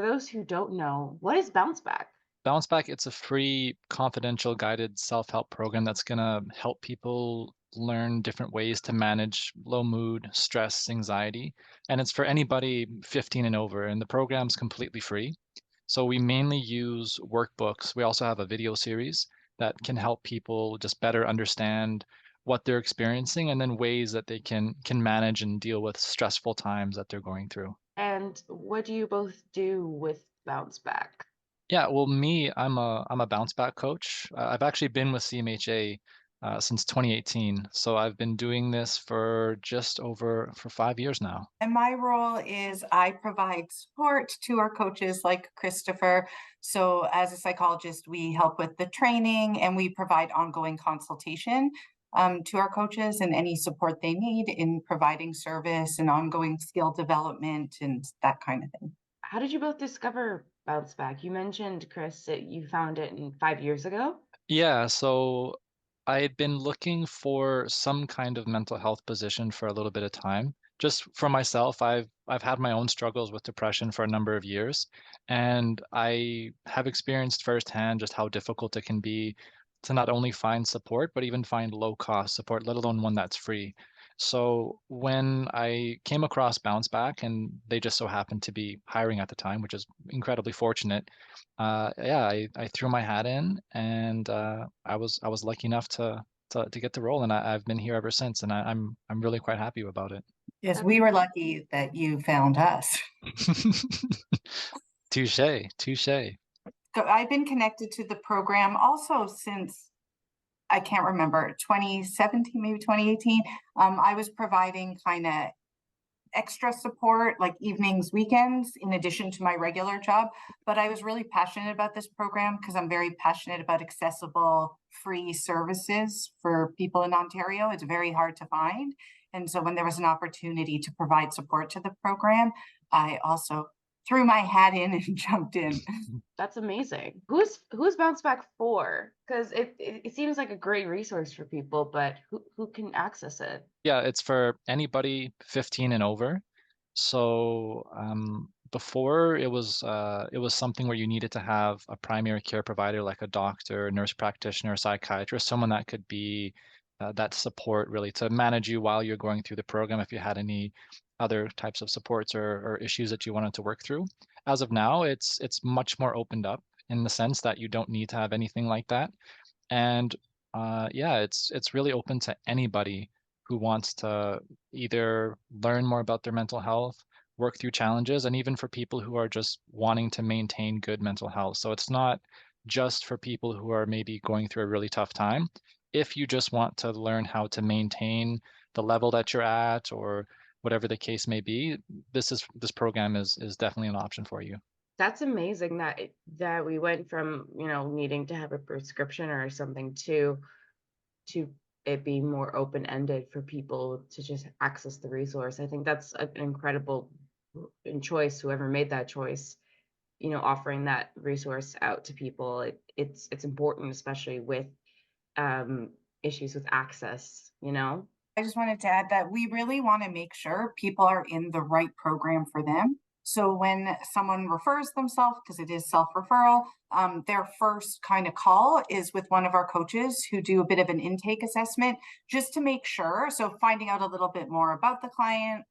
For those who don't know, what is BounceBack? BounceBack, it's a free, confidential, guided self-help program that's gonna help people learn different ways to manage low mood, stress, anxiety, and it's for anybody 15 and over, and the program's completely free. So we mainly use workbooks. We also have a video series that can help people just better understand what they're experiencing and then ways that they can manage and deal with stressful times that they're going through. And what do you both do with BounceBack? Yeah, well, me, I'm a bounce back coach. I've actually been with CMHA since 2018, so I've been doing this for just over for 5 years now. And my role is I provide support to our coaches like Christopher. So, as a psychologist, we help with the training and we provide ongoing consultation to our coaches and any support they need in providing service and ongoing skill development and that kind of thing. How did you both discover BounceBack? You mentioned, Chris, that you found it 5 years ago. Yeah, so I had been looking for some kind of mental health position for a little bit of time. Just for myself, I've had my own struggles with depression for a number of years, and I have experienced firsthand just how difficult it can be to not only find support, but even find low cost support, let alone one that's free. So when I came across Bounce Back and they just so happened to be hiring at the time, which is incredibly fortunate, yeah, I threw my hat in, and I was lucky enough to get the role, and I've been here ever since, and I'm really quite happy about it. Yes, That's we were lucky that you found us. Touche, touche. So, I've been connected to the program also since I can't remember 2017, maybe 2018. I was providing kind of extra support like evenings, weekends, in addition to my regular job. But I was really passionate about this program because I'm very passionate about accessible, free services for people in Ontario. It's very hard to find. And so when there was an opportunity to provide support to the program, I also threw my hat in and jumped in. that's amazing. Who's BounceBack for? Because it seems like a great resource for people, but who can access it? Yeah, it's for anybody 15 and over. So before it was something where you needed to have a primary care provider like a doctor, nurse practitioner, psychiatrist, someone that could be that support really to manage you while you're going through the program if you had any other types of supports or issues that you wanted to work through. As of now, it's much more opened up in the sense that you don't need to have anything like that. And yeah, it's really open to anybody who wants to either learn more about their mental health, work through challenges, and even for people who are just wanting to maintain good mental health. So it's not just for people who are maybe going through a really tough time. If you just want to learn how to maintain the level that you're at or whatever the case may be, this program is definitely an option for you. That's amazing that that we went from, needing to have a prescription or something to it being more open-ended for people to just access the resource. I think that's an incredible choice, whoever made that choice, offering that resource out to people. It's important, especially with um, issues with access. I just wanted to add that we really want to make sure people are in the right program for them. So when someone refers themselves, because it is self-referral, their first kind of call is with one of our coaches who do a bit of an intake assessment just to make sure. So finding out a little bit more about the client,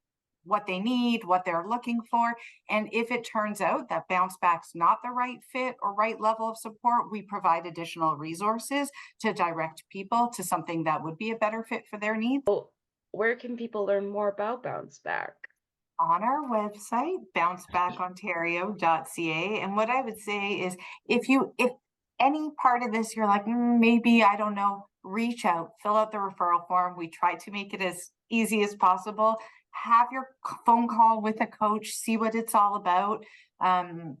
what they need, what they're looking for. And if it turns out that bounce back's not the right fit or right level of support, we provide additional resources to direct people to something that would be a better fit for their needs Where can people learn more about Bounce Back? on our website, bounceBackOntario.ca. And what I would say is if any part of this you're like, maybe I don't know, reach out, fill out the referral form. We try to make it as easy as possible. Have your phone call with a coach, see what it's all about. And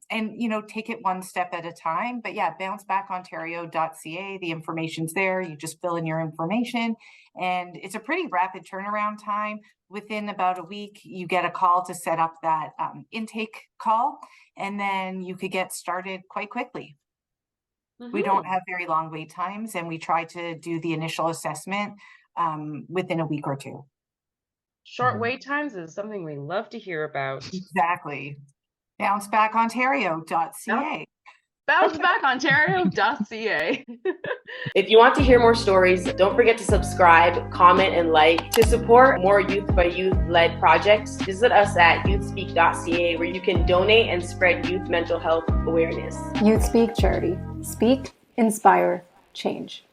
take it one step at a time. But yeah, bounceBackOntario.ca, the information's there. You just fill in your information, and it's a pretty rapid turnaround time. Within about a week, you get a call to set up that intake call, and then you could get started quite quickly. We don't Hmm. have very long wait times, and we try to do the initial assessment within a week or two. Short wait times is something we love to hear about. Exactly. BounceBackOntario.ca. BounceBackOntario.ca. If you want to hear more stories, don't forget to subscribe, comment, and like. To support more youth by youth-led projects, visit us at YouthSpeak.ca, where you can donate and spread youth mental health awareness. YouthSpeak charity. Speak, inspire, change.